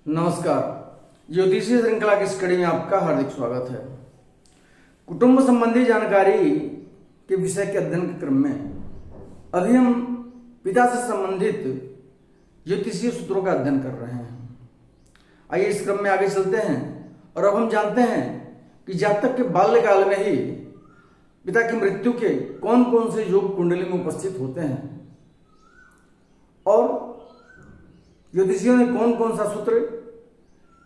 नमस्कार। ज्योतिषीय श्रृंखला की स्टडी में आपका हार्दिक स्वागत है। कुटुंब संबंधी जानकारी के विषय के अध्ययन के क्रम में अभी हम पिता से संबंधित ज्योतिषीय सूत्रों का अध्ययन कर रहे हैं। आइए इस क्रम में आगे चलते हैं और अब हम जानते हैं कि जातक के बाल्यकाल में ही पिता की मृत्यु के कौन कौन से योग कुंडली में उपस्थित होते हैं और ज्योतिषियों ने कौन कौन सा सूत्र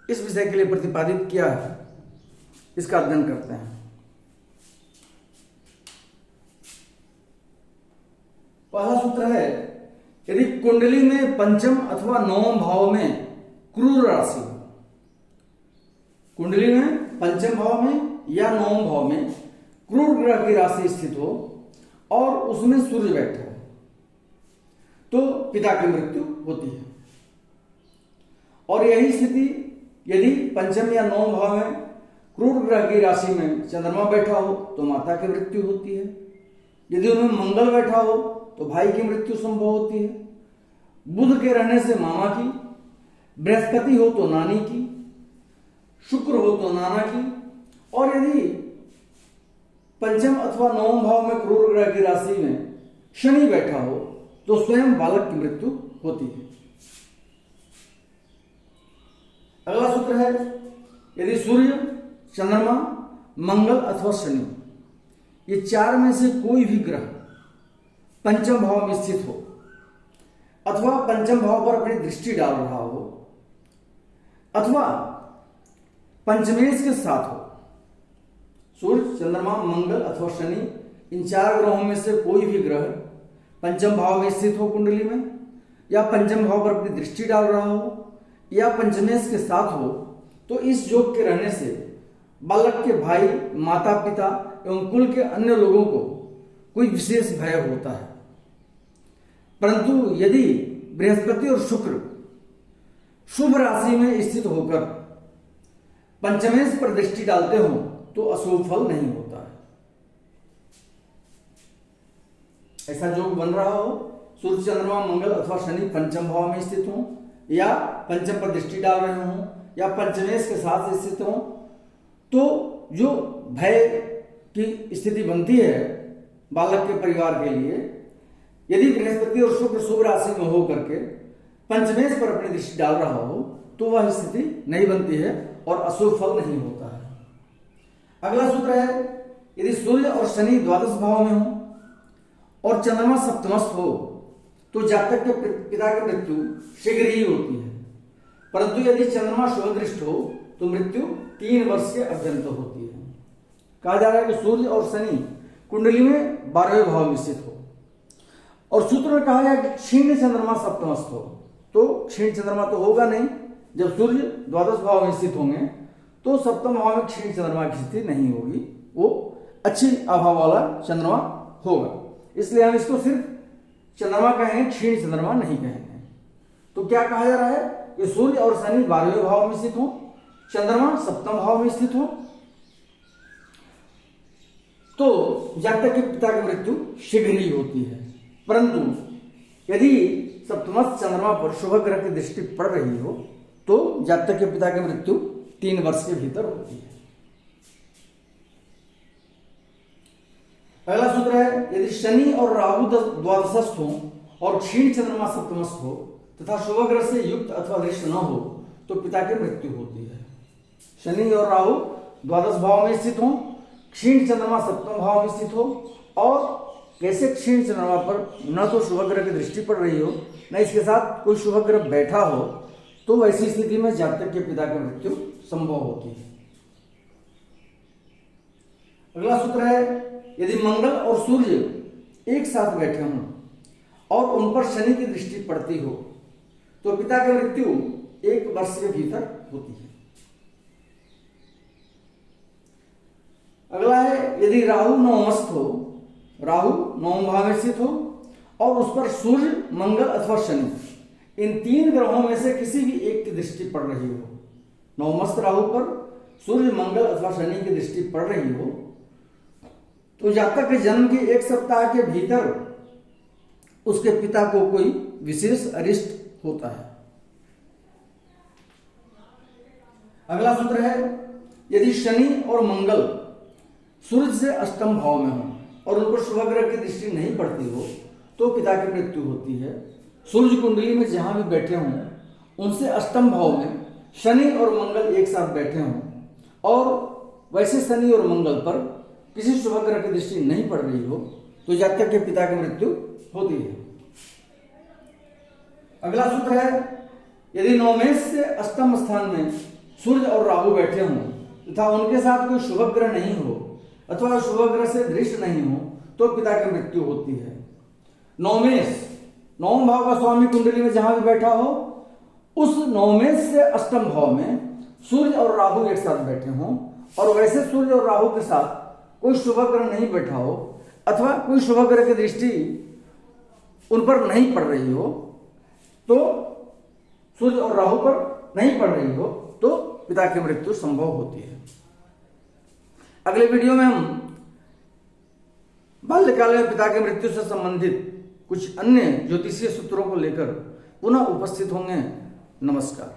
इस विषय के लिए प्रतिपादित किया है, इसका अध्ययन करते हैं। पहला सूत्र है, यदि कुंडली में पंचम अथवा नवम भाव में क्रूर राशि हो, कुंडली में पंचम भाव में या नवम भाव में क्रूर ग्रह की राशि स्थित हो और उसमें सूर्य बैठे हो तो पिता की मृत्यु होती है। और यही स्थिति यदि पंचम या नवम भाव में क्रूर ग्रह की राशि में चंद्रमा बैठा हो तो माता की मृत्यु होती है। यदि उनमें मंगल बैठा हो तो भाई की मृत्यु संभव होती है। बुध के रहने से मामा की, बृहस्पति हो तो नानी की, शुक्र हो तो नाना की, और यदि पंचम अथवा नवम भाव में क्रूर ग्रह की राशि में शनि बैठा हो तो स्वयं बालक की मृत्यु होती है। अगला सूत्र है, यदि सूर्य, चंद्रमा, मंगल अथवा शनि ये चार में से कोई भी ग्रह पंचम भाव में स्थित हो अथवा पंचम भाव पर अपनी दृष्टि डाल रहा हो अथवा पंचमेश के साथ हो, सूर्य, चंद्रमा, मंगल अथवा शनि इन चार ग्रहों में से कोई भी ग्रह पंचम भाव में स्थित हो कुंडली में, या पंचम भाव पर अपनी दृष्टि डाल रहा हो या पंचमेश के साथ हो, तो इस योग के रहने से बालक के भाई, माता पिता एवं कुल के अन्य लोगों को कोई विशेष भय होता है। परंतु यदि बृहस्पति और शुक्र शुभ राशि में स्थित होकर पंचमेश पर दृष्टि डालते हो तो अशुभ फल नहीं होता है। ऐसा योग बन रहा हो, सूर्य, चंद्रमा, मंगल अथवा शनि पंचम भाव में स्थित हो या पंचम पर दृष्टि डाल रहे हों या पंचमेश के साथ स्थित हों, तो जो भय की स्थिति बनती है बालक के परिवार के लिए, यदि बृहस्पति और शुक्र शुभ राशि में होकर के पंचमेश पर अपनी दृष्टि डाल रहा हो तो वह स्थिति नहीं बनती है और अशुभ फल नहीं होता है। अगला सूत्र है, यदि सूर्य और शनि द्वादश भाव में हो और चंद्रमा सप्तमस्थ हो तो जातक के पिता की मृत्यु शीघ्र ही होती है। परंतु यदि चंद्रमा शुभ दृष्ट हो तो मृत्यु 3 वर्ष के अत्यंत होती है। कहा जा रहा है कि सूर्य और शनि कुंडली में 12वें भाव में स्थित हो, और सूत्र में कहा गया कि क्षीण चंद्रमा सप्तमस्थ हो, तो क्षीण चंद्रमा तो होगा नहीं। जब सूर्य द्वादश भाव में स्थित होंगे तो सप्तम भाव में क्षीण चंद्रमा की स्थिति नहीं होगी, वो अच्छी आभा वाला चंद्रमा होगा। इसलिए हम इसको सिर्फ चंद्रमा कहेंगे, क्षीण चंद्रमा नहीं कहेंगे। तो क्या कहा जा रहा है कि सूर्य और शनि 12वें भाव में स्थित हो, चंद्रमा सप्तम भाव में स्थित हो, तो जातक के पिता की मृत्यु शीघ्र ही होती है। परंतु यदि सप्तमस्थ चंद्रमा पर शुभ ग्रह की दृष्टि पड़ रही हो तो जातक के पिता की मृत्यु 3 वर्ष के भीतर होती है। अगला सूत्र है, यदि शनि और राहु द्वादशस्थ हो और क्षीण चंद्रमा सप्तमस्थ हो तथा शुभ ग्रह से युक्त अथवा दृष्ट न हो तो पिता की मृत्यु होती है। शनि और राहु द्वादश भाव में स्थित हो, क्षीण चंद्रमा सप्तम भाव में स्थित हो, और कैसे क्षीण चंद्रमा पर न तो शुभ ग्रह की दृष्टि पड़ रही हो न इसके साथ कोई शुभ ग्रह बैठा हो, तो वैसी स्थिति में जातक के पिता की मृत्यु संभव होती है। अगला सूत्र है, यदि मंगल और सूर्य एक साथ बैठे हों और उन पर शनि की दृष्टि पड़ती हो तो पिता की मृत्यु 1 वर्ष के भीतर होती है। अगला है, यदि राहु नवमस्थ हो, राहु नवम भाव में स्थित हो और उस पर सूर्य, मंगल अथवा शनि इन 3 ग्रहों में से किसी भी एक की दृष्टि पड़ रही हो, नवमस्थ राहु पर सूर्य, मंगल अथवा शनि की दृष्टि पड़ रही हो, तो जातक के जन्म के 1 सप्ताह के भीतर उसके पिता को कोई विशेष अरिष्ट होता है। अगला सूत्र है, यदि शनि और मंगल सूर्य से अष्टम भाव में हो और उन पर शुभ ग्रह की दृष्टि नहीं पड़ती हो तो पिता की मृत्यु होती है। सूर्य कुंडली में जहां भी बैठे हों उनसे अष्टम भाव में शनि और मंगल एक साथ बैठे हों और वैसे शनि और मंगल पर किसी शुभ ग्रह की दृष्टि नहीं पड़ रही हो तो जातक के पिता की मृत्यु होती है। अगला सूत्र है, यदि नवमेश से अष्टम स्थान में सूर्य और राहु बैठे हों तथा उनके साथ कोई शुभ ग्रह नहीं हो अथवा शुभ ग्रह से दृष्ट नहीं हो तो पिता की मृत्यु होती है। नवमेश, नवम भाव का स्वामी कुंडली में जहां भी बैठा हो उस नवमेश से अष्टम भाव में सूर्य और राहु एक साथ बैठे हों और वैसे सूर्य और राहु के साथ कोई शुभ ग्रह नहीं बैठा हो अथवा कोई शुभ ग्रह की दृष्टि उन पर नहीं पड़ रही हो तो सूर्य और राहु पर नहीं पड़ रही हो तो पिता की मृत्यु संभव होती है। अगले वीडियो में हम बाल्यकाल में पिता की मृत्यु से संबंधित कुछ अन्य ज्योतिषीय सूत्रों को लेकर पुनः उपस्थित होंगे। नमस्कार।